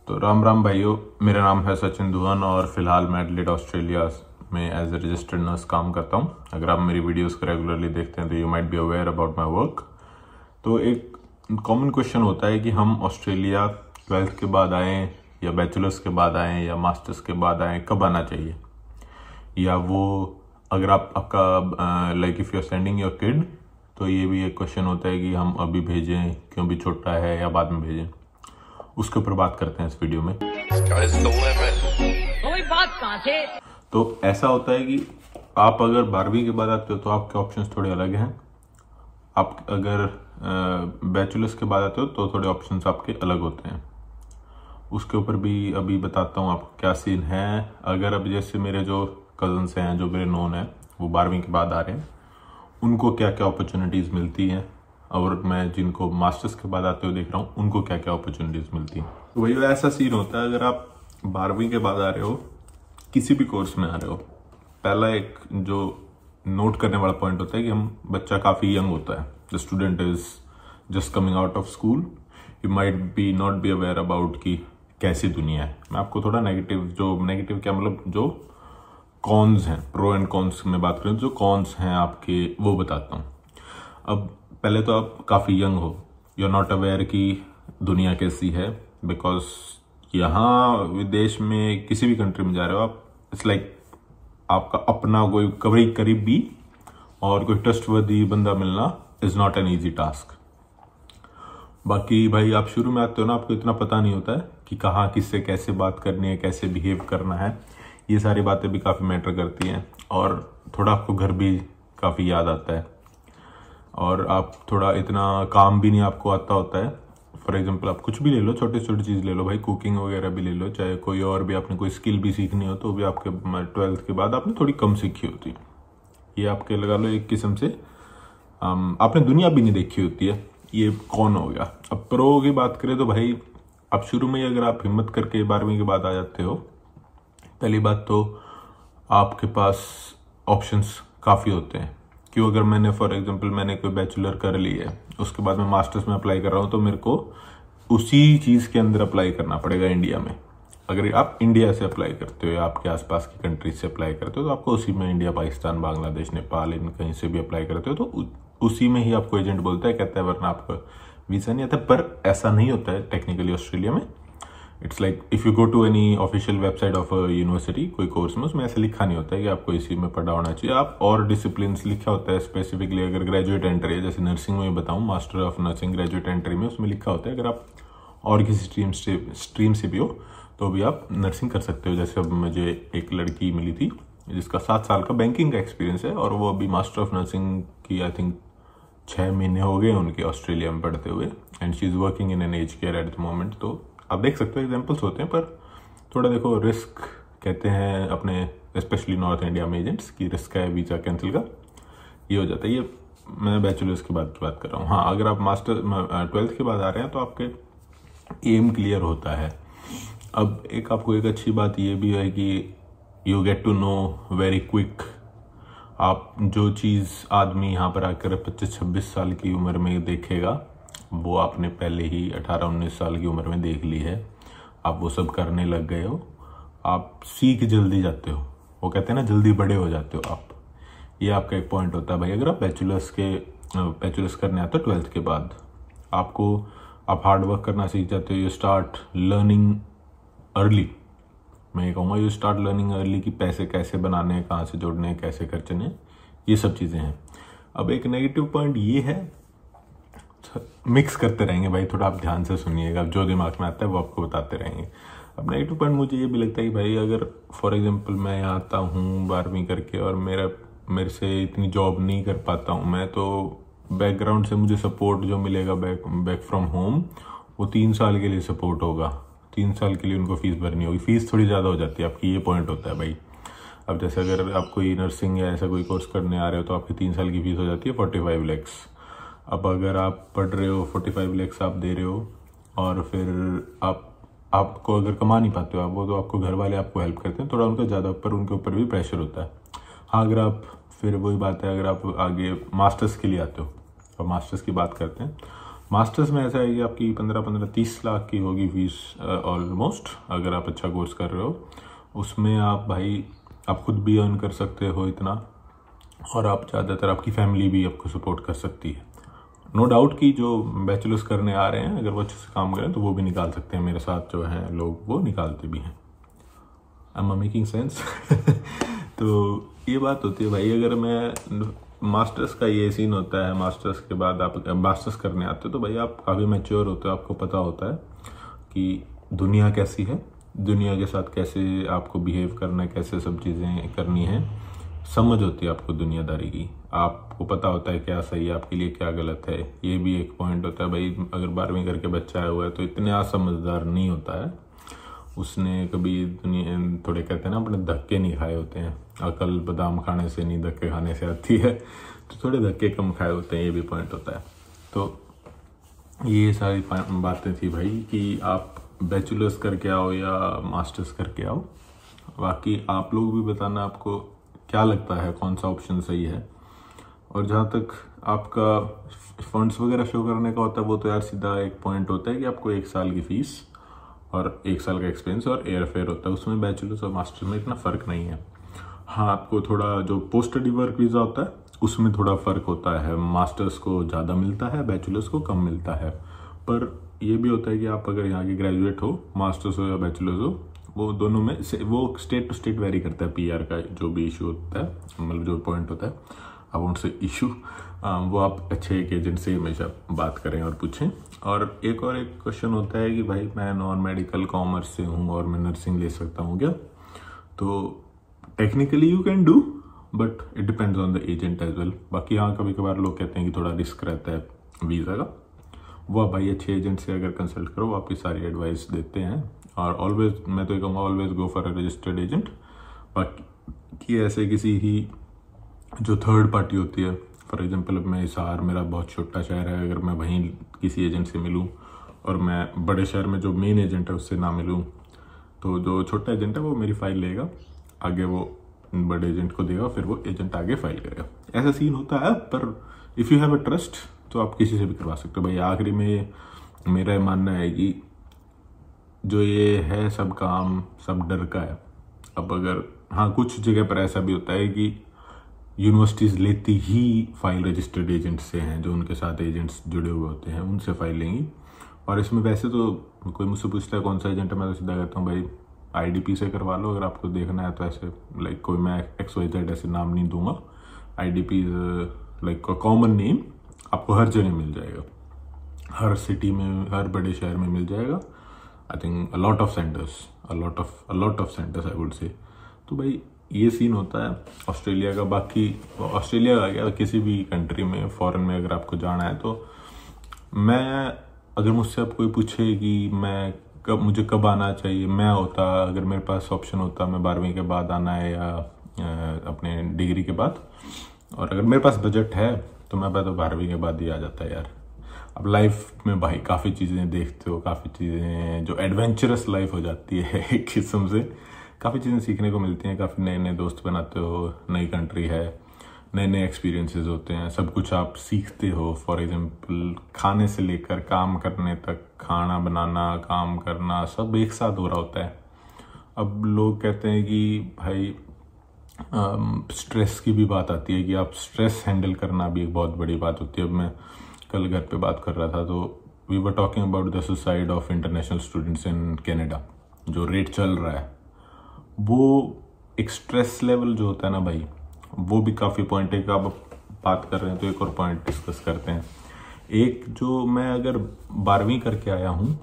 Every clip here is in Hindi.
तो राम राम भाइयों, मेरा नाम है सचिन दुहन और फिलहाल मैं एडिलेड ऑस्ट्रेलिया में एज ए रजिस्टर्ड नर्स काम करता हूँ। अगर आप मेरी वीडियोस को रेगुलरली देखते हैं तो you might be aware about my work. तो एक कॉमन क्वेश्चन होता है कि हम ऑस्ट्रेलिया 12th के बाद आएँ या बैचलर्स के बाद आएँ या मास्टर्स के बाद आएँ, कब आना चाहिए? या वो अगर आपका like if you are sending your kid, तो ये भी एक क्वेश्चन होता है कि हम अभी भेजें क्यों, भी छोटा है, या बाद में भेजें। उसके ऊपर बात करते हैं इस वीडियो में। कोई बात कहाँ से? तो ऐसा होता है कि आप अगर 12वीं के बाद आते हो तो आपके ऑप्शंस थोड़े अलग हैं। आप अगर बैचलर्स के बाद आते हो तो थोड़े ऑप्शंस आपके अलग होते हैं। उसके ऊपर भी अभी बताता हूँ आपको क्या सीन है। अगर अब जैसे मेरे जो कजन्स हैं, जो मेरे नोन हैं, वो 12वीं के बाद आ रहे हैं, उनको क्या क्या अपॉर्चुनिटीज़ मिलती हैं, और मैं जिनको मास्टर्स के बाद आते हुए देख रहा हूँ उनको क्या क्या अपॉर्चुनिटीज़ मिलती हैं। तो वही ऐसा सीन होता है, अगर आप 12वीं के बाद आ रहे हो, किसी भी कोर्स में आ रहे हो, पहला एक जो नोट करने वाला पॉइंट होता है कि बच्चा काफ़ी यंग होता है। The student is just coming out of school, you might be not be aware about कि कैसी दुनिया है। मैं आपको थोड़ा नेगेटिव क्या मतलब जो कॉन्स हैं, प्रो एंड कॉन्स में बात करें, जो कॉन्स हैं आपके वो बताता हूँ। अब पहले तो आप काफ़ी यंग हो, यू आर नॉट अवेयर कि दुनिया कैसी है, बिकॉज यहाँ विदेश में किसी भी कंट्री में जा रहे हो आप, इट्स लाइक आपका अपना कोई करीबी और कोई ट्रस्टवर्दी बंदा मिलना is not an easy task. बाकी भाई आप शुरू में आते हो ना, आपको इतना पता नहीं होता है कि कहाँ किससे कैसे बात करनी है, कैसे बिहेव करना है। ये सारी बातें भी काफ़ी मैटर करती हैं, और थोड़ा आपको घर भी काफ़ी याद आता है, और आप थोड़ा इतना काम भी नहीं आपको आता होता है। फॉर एग्जांपल आप कुछ भी ले लो, छोटी छोटी चीज़ ले लो भाई, कुकिंग वगैरह भी ले लो, चाहे कोई और भी आपने कोई स्किल भी सीखनी हो, तो भी आपके 12th के बाद आपने थोड़ी कम सीखी होती है। ये आपके लगा लो एक किस्म से आपने दुनिया भी नहीं देखी होती है। ये कौन हो गया। अब प्रो की बात करें तो भाई अब शुरू में ही अगर आप हिम्मत करके 12वीं के बाद आ जाते हो, पहली बात तो आपके पास ऑप्शंस काफ़ी होते हैं। क्यों, अगर मैंने फॉर एग्जांपल मैंने कोई बैचलर कर ली है, उसके बाद मैं मास्टर्स में अप्लाई कर रहा हूँ, तो मेरे को उसी चीज़ के अंदर अप्लाई करना पड़ेगा इंडिया में। अगर आप इंडिया से अप्लाई करते हो या आपके आसपास की कंट्रीज से अप्लाई करते हो, तो आपको उसी में इंडिया, पाकिस्तान, बांग्लादेश, नेपाल, इन कहीं से भी अप्लाई करते हो तो उसी में ही आपको एजेंट बोलता है, कहता है वरना आपका वीज़ा नहीं आता। पर ऐसा नहीं होता है टेक्निकली ऑस्ट्रेलिया में। It's like if you go to any official website of university, कोई कोर्स में, उसमें ऐसे लिखा नहीं होता है कि आपको इसी में पढ़ा होना चाहिए। आप और डिसिप्लिन लिखा होता है स्पेसिफिकली। अगर ग्रेजुएट एंट्री है, जैसे नर्सिंग में बताऊँ, master of nursing graduate entry में उसमें लिखा होता है अगर आप और किसी स्ट्रीम से भी हो तो भी आप नर्सिंग कर सकते हो। जैसे अब मुझे एक लड़की मिली थी जिसका 7 साल का बैंकिंग का एक्सपीरियंस है, और वो अभी मास्टर ऑफ नर्सिंग की आई थिंक 6 महीने हो गए उनके ऑस्ट्रेलिया में पढ़ते हुए, and she is working in an age care at the moment. तो आप देख सकते हो एग्जाम्पल्स होते हैं, पर थोड़ा देखो रिस्क कहते हैं अपने स्पेशली नॉर्थ इंडिया में एजेंट्स की, रिस्क है वीज़ा कैंसिल का, ये हो जाता है। ये मैं बैचलर्स के बाद की बात कर रहा हूँ। हाँ, अगर आप 12th के बाद आ रहे हैं तो आपके एम क्लियर होता है। अब आपको एक अच्छी बात ये भी है कि you get to know very quick. आप जो चीज़ आदमी यहाँ पर आकर 25-26 साल की उम्र में देखेगा, वो आपने पहले ही 18-19 साल की उम्र में देख ली है। आप वो सब करने लग गए हो, आप सीख जल्दी जाते हो। वो कहते हैं ना, जल्दी बड़े हो जाते हो आप। ये आपका एक पॉइंट होता है भाई। अगर आप बैचलर्स करने आते हो 12th के बाद, आप हार्ड वर्क करना सीख जाते हो। You start learning early. मैं ये कहूँगा यू स्टार्ट लर्निंग अर्ली कि पैसे कैसे बनाने हैं, कहाँ से जोड़ने हैं, कैसे खर्चने हैं, ये सब चीज़ें हैं। अब एक नेगेटिव पॉइंट ये है, मिक्स करते रहेंगे भाई, थोड़ा आप ध्यान से सुनिएगा, जो दिमाग में आता है वो आपको बताते रहेंगे। अब नेगेटिव पॉइंट मुझे ये भी लगता है कि भाई अगर फॉर एग्जांपल मैं यहाँ आता हूँ 12वीं करके और मेरे से इतनी जॉब नहीं कर पाता हूँ मैं, तो बैकग्राउंड से मुझे सपोर्ट जो मिलेगा बैक फ्रॉम होम, वो 3 साल के लिए सपोर्ट होगा। 3 साल के लिए उनको फीस भरनी होगी, फीस थोड़ी ज़्यादा हो जाती है आपकी, ये पॉइंट होता है भाई। अब जैसे अगर आप कोई नर्सिंग या ऐसा कोई कोर्स करने आ रहे हो तो आपकी 3 साल की फीस हो जाती है 45 lakhs। अब अगर आप पढ़ रहे हो 45 lakhs आप दे रहे हो, और फिर आपको अगर कमा नहीं पाते हो आप, वो तो आपको घर वाले आपको हेल्प करते हैं थोड़ा, उनका ज़्यादा, पर उनके ऊपर भी प्रेशर होता है। हाँ, अगर आप फिर वही बात है, अगर आप आगे मास्टर्स के लिए आते हो, और मास्टर्स की बात करते हैं, मास्टर्स में ऐसा है कि आपकी 15-30 लाख की होगी फीस ऑलमोस्ट, अगर आप अच्छा कोर्स कर रहे हो। उसमें आप भाई आप खुद भी अर्न कर सकते हो इतना, और आप ज़्यादातर आपकी फैमिली भी आपको सपोर्ट कर सकती है। नो डाउट कि जो बैचलर्स करने आ रहे हैं अगर वो अच्छे से काम करें तो वो भी निकाल सकते हैं। मेरे साथ जो हैं लोग वो निकालते भी हैं। I am making sense? तो ये बात होती है भाई। अगर मैं मास्टर्स का ये सीन होता है, मास्टर्स के बाद आप मास्टर्स करने आते हो तो भाई आप काफ़ी मैच्योर होते हो, आपको पता होता है कि दुनिया कैसी है, दुनिया के साथ कैसे आपको बिहेव करना है, कैसे सब चीज़ें करनी है, समझ होती है आपको दुनियादारी की। आपको पता होता है क्या सही है आपके लिए, क्या गलत है। ये भी एक पॉइंट होता है भाई। अगर 12वीं करके बच्चा आया हुआ है तो इतने समझदार नहीं होता है, उसने कभी दुनिया थोड़े कहते हैं ना अपने धक्के नहीं खाए होते हैं। अकल बादाम खाने से नहीं धक्के खाने से आती है, तो थोड़े धक्के कम खाए होते हैं, ये भी पॉइंट होता है। तो ये सारी बातें थी भाई कि आप बैचलर्स करके आओ या मास्टर्स करके आओ। बाकी आप लोग भी बताना आपको क्या लगता है, कौन सा ऑप्शन सही है। और जहाँ तक आपका फंड्स वगैरह शो करने का होता है वो तो यार सीधा एक पॉइंट होता है कि आपको 1 साल की फीस और 1 साल का एक्सपेंस और एयर फेयर होता है। उसमें बैचलर्स और मास्टर्स में इतना फ़र्क नहीं है। हाँ, आपको थोड़ा जो पोस्ट स्टडी वर्क वीज़ा होता है उसमें थोड़ा फ़र्क होता है। मास्टर्स को ज़्यादा मिलता है, बैचलर्स को कम मिलता है। पर ये भी होता है कि आप अगर यहाँ के ग्रेजुएट हो, मास्टर्स हो या बैचलर्स हो, वो दोनों में से वो स्टेट टू स्टेट वेरी करता है। पीआर का जो भी इशू होता है, मतलब जो पॉइंट होता है, आई वोंट से इशू, वो आप अच्छे एक एजेंट से हमेशा बात करें और पूछें। और एक क्वेश्चन होता है कि भाई मैं नॉन मेडिकल कॉमर्स से हूँ और मैं नर्सिंग ले सकता हूँ क्या? तो technically you can do, but it depends on the agent as well. बाकी हाँ, कभी कभार लोग कहते हैं कि थोड़ा रिस्क रहता है वीज़ा का। वो भाई अच्छे एजेंट से अगर कंसल्ट करो, वो आपकी सारी एडवाइस देते हैं। और ऑलवेज मैं तो ये कहूँगा, always go for a registered agent. बाकी ऐसे किसी ही जो थर्ड पार्टी होती है, फॉर एग्जांपल अब मैं हिसार, मेरा बहुत छोटा शहर है, अगर मैं वहीं किसी एजेंट से मिलूं और मैं बड़े शहर में जो मेन एजेंट है उससे ना मिलूं, तो जो छोटा एजेंट है वो मेरी फाइल लेगा, आगे वो बड़े एजेंट को देगा, फिर वो एजेंट आगे फाइल करेगा। ऐसा सीन होता है। पर if you have a trust तो आप किसी से भी करवा सकते हो भाई। आखिरी में मेरा मानना है कि जो ये है सब काम सब डर का है। अब अगर हाँ, कुछ जगह पर ऐसा भी होता है कि यूनिवर्सिटीज़ लेती ही फाइल रजिस्टर्ड एजेंट से हैं, जो उनके साथ एजेंट्स जुड़े हुए होते हैं उनसे फाइल लेंगी। और इसमें वैसे तो कोई मुझसे पूछता है कौन सा एजेंट है, मैं तो सीधा कहता हूँ भाई आईडीपी से करवा लो अगर आपको देखना है तो। ऐसे लाइक कोई मैं XYZ ऐसे नाम नहीं दूंगा। आईडीपी लाइक कॉमन नेम आपको हर जगह मिल जाएगा, हर सिटी में, हर बड़े शहर में मिल जाएगा। I think a lot of centres I would say. तो भाई ये सीन होता है ऑस्ट्रेलिया का। बाकी ऑस्ट्रेलिया का क्या, किसी भी कंट्री में फॉरेन में अगर आपको जाना है तो मैं, अगर मुझसे अब कोई पूछे कि मुझे कब आना चाहिए, मैं होता, अगर मेरे पास ऑप्शन होता मैं 12वीं के बाद आना है या अपने डिग्री के बाद, और अगर मेरे पास बजट है तो मैं तो 12वीं के बाद ही आ जाता है यार। अब लाइफ में भाई काफ़ी चीज़ें देखते हो, काफ़ी चीज़ें जो एडवेंचरस लाइफ हो जाती है एक किस्म से, काफ़ी चीज़ें सीखने को मिलती हैं, काफ़ी नए नए दोस्त बनाते हो, नई कंट्री है, नए नए एक्सपीरियंसेस होते हैं, सब कुछ आप सीखते हो। फॉर एग्जांपल खाने से लेकर काम करने तक, खाना बनाना, काम करना, सब एक साथ हो रहा होता है। अब लोग कहते हैं कि भाई स्ट्रेस की भी बात आती है कि आप स्ट्रेस हैंडल करना भी एक बहुत बड़ी बात होती है। अब मैं कल घर पे बात कर रहा था तो we were talking about the suicide of international students in Canada. जो रेट चल रहा है वो एक स्ट्रेस लेवल जो होता है ना भाई, वो भी काफ़ी पॉइंट है कि आप बात कर रहे हैं तो एक और पॉइंट डिस्कस करते हैं। एक जो मैं अगर 12वीं करके आया हूँ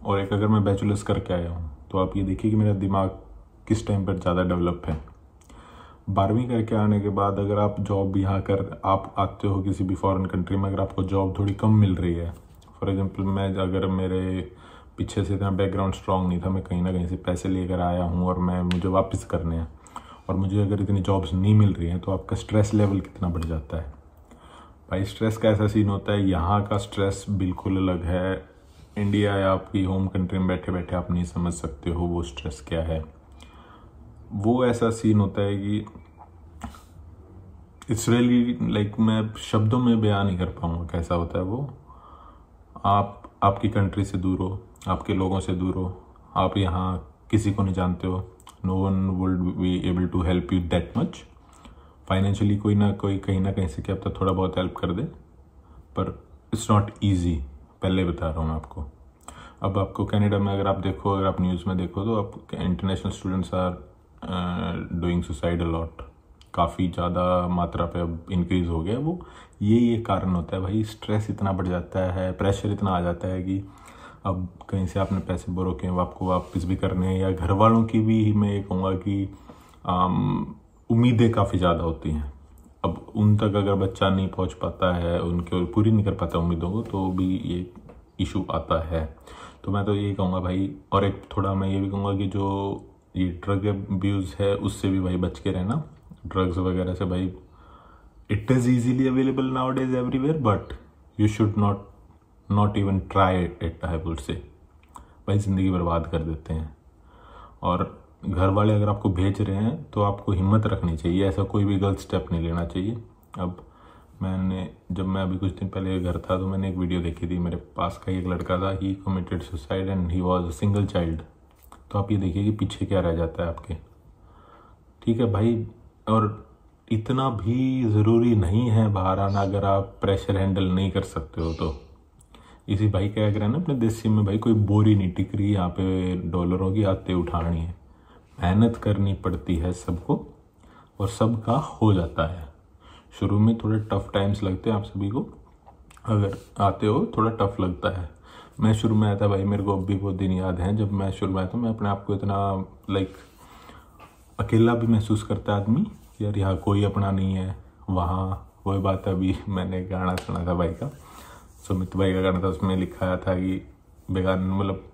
और एक अगर मैं बैचलर्स करके आया हूँ, तो आप ये देखिए कि मेरा दिमाग किस टाइम पर ज़्यादा डेवलप है। 12वीं करके आने के बाद अगर आप जॉब यहाँ आप आते हो किसी भी फॉरेन कंट्री में, अगर आपको जॉब थोड़ी कम मिल रही है, फॉर एग्जांपल मैं, अगर मेरे पीछे से इतना बैकग्राउंड स्ट्रांग नहीं था, मैं कहीं ना कहीं से पैसे लेकर आया हूँ और मुझे वापस करने हैं, और मुझे अगर इतनी जॉब्स नहीं मिल रही हैं, तो आपका स्ट्रेस लेवल कितना बढ़ जाता है भाई। स्ट्रेस का ऐसा सीन होता है, यहाँ का स्ट्रेस बिल्कुल अलग है। इंडिया या आपकी होम कंट्री में बैठे बैठे आप नहीं समझ सकते हो वो स्ट्रेस क्या है। वो ऐसा सीन होता है कि इट्स रियली लाइक, मैं शब्दों में बयान नहीं कर पाऊंगा कैसा होता है वो। आप आपकी कंट्री से दूर हो, आपके लोगों से दूर हो, आप यहाँ किसी को नहीं जानते हो, no one would be able to help you that much. Financially कोई ना कोई कहीं ना कहीं से क्या पता थोड़ा बहुत हेल्प कर दे, पर इट्स नॉट ईजी, पहले बता रहा हूँ मैं आपको। अब आपको कनाडा में अगर आप देखो, अगर आप न्यूज़ में देखो तो आप international students are doing suicide a lot, काफ़ी ज़्यादा मात्रा पे अब इंक्रीज़ हो गया। वो ये कारण होता है भाई, स्ट्रेस इतना बढ़ जाता है, प्रेशर इतना आ जाता है कि अब कहीं से आपने पैसे बोरो किए, वो आपको वापस भी करने हैं, या घर वालों की भी मैं ये कहूँगा कि उम्मीदें काफ़ी ज़्यादा होती हैं। अब उन तक अगर बच्चा नहीं पहुँच पाता है, उनके पूरी नहीं कर पाता उम्मीदों को, तो भी ये इशू आता है। तो मैं तो यही कहूँगा भाई, और एक थोड़ा मैं ये भी कहूँगा कि जो ये ड्रग अब्यूज़ है उससे भी भाई बच के रहना। ड्रग्स वगैरह से भाई it is easily available now days everywhere, but you should not even try it, I would say. भाई ज़िंदगी बर्बाद कर देते हैं। और घर वाले अगर आपको भेज रहे हैं तो आपको हिम्मत रखनी चाहिए, ऐसा कोई भी गलत स्टेप नहीं लेना चाहिए। अब जब मैं अभी कुछ दिन पहले घर था तो मैंने एक वीडियो देखी थी, मेरे पास का एक लड़का था, he committed suicide and he was a single child. तो आप ये देखिए कि पीछे क्या रह जाता है आपके। ठीक है भाई, और इतना भी ज़रूरी नहीं है बाहर आना अगर आप प्रेशर हैंडल नहीं कर सकते हो तो। इसी भाई क्या करें ना, अपने देश में भाई कोई बोरी नहीं टिक रही, यहाँ पे डॉलरों की आते उठानी है, मेहनत करनी पड़ती है सबको, और सबका हो जाता है। शुरू में थोड़े टफ टाइम्स लगते हैं आप सभी को, अगर आते हो थोड़ा टफ लगता है। मैं शुरू में आया था भाई, मेरे को अब भी वो दिन याद हैं जब मैं शुरू में आया था। मैं अपने आप को इतना अकेला भी महसूस करता है आदमी, यार यहाँ कोई अपना नहीं है। वहाँ वही बात है, अभी मैंने गाना सुना था भाई का, सुमित भाई का गाना था, उसमें लिखाया था कि बेगान, मतलब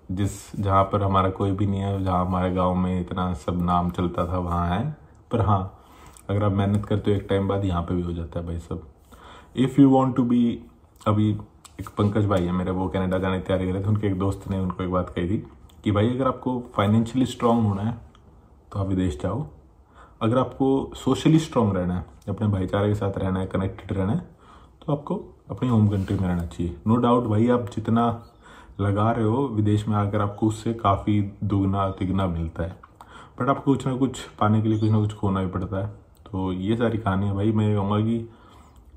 जहाँ पर हमारा कोई भी नहीं है, जहाँ हमारे गांव में इतना सब नाम चलता था वहाँ है, पर हाँ अगर आप मेहनत करते हो एक टाइम बाद यहाँ पे भी हो जाता है भाई सब। If you want to be, अभी एक पंकज भाई है मेरे, वो कनाडा जाने की तैयारी कर रहे थे, उनके एक दोस्त ने उनको एक बात कही थी कि भाई अगर आपको फाइनेंशियली स्ट्रांग होना है तो आप विदेश जाओ, अगर आपको सोशली स्ट्रांग रहना है, अपने भाईचारे के साथ रहना है, कनेक्टेड रहना है, तो आपको अपनी होम कंट्री में रहना चाहिए। नो डाउट भाई, आप जितना लगा रहे हो विदेश में आकर आपको उससे काफ़ी दुगना तिगना मिलता है, बट आपको कुछ ना कुछ पाने के लिए कुछ ना कुछ खोना भी पड़ता है। तो ये सारी कहानी है भाई, मैं कहूँगा कि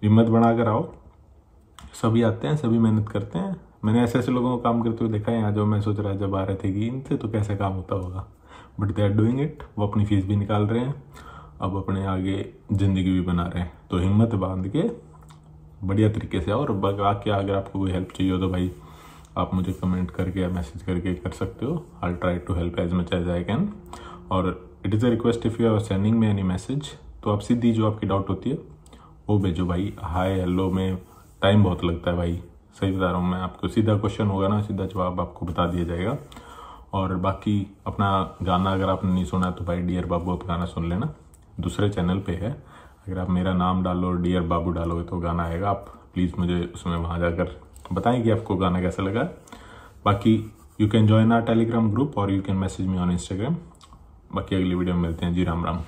हिम्मत बना कर आओ, सभी आते हैं, सभी मेहनत करते हैं। मैंने ऐसे ऐसे लोगों को काम करते हुए देखा है यहाँ, जो मैं सोच रहा जब आ रहे थे कि इनसे तो कैसे काम होता होगा, but they are doing it. वो अपनी फीस भी निकाल रहे हैं, अब अपने आगे ज़िंदगी भी बना रहे हैं। तो हिम्मत बांध के बढ़िया तरीके से आओ, और बाकी अगर आपको कोई हेल्प चाहिए हो तो भाई आप मुझे कमेंट करके या मैसेज करके कर सकते हो। I try to help as much as I can. और it is a request, if you are sending me any message, तो आप सीधी जो आपकी डाउट होती है वो भेजो भाई। हाय हेलो में टाइम बहुत लगता है भाई, सही बता रहा हूँ मैं आपको। सीधा क्वेश्चन होगा ना, सीधा जवाब आपको बता दिया जाएगा। और बाकी अपना गाना अगर आपने नहीं सुना तो भाई डियर बाबू आप गाना सुन लेना, दूसरे चैनल पे है। अगर आप मेरा नाम डालो डियर बाबू डालोगे तो गाना आएगा। आप प्लीज़ मुझे उसमें वहाँ जाकर बताएं कि आपको गाना कैसा लगा। बाकी you can join our Telegram group और you can message me on Instagram. बाकी अगली वीडियो में मिलते हैं जी। राम राम।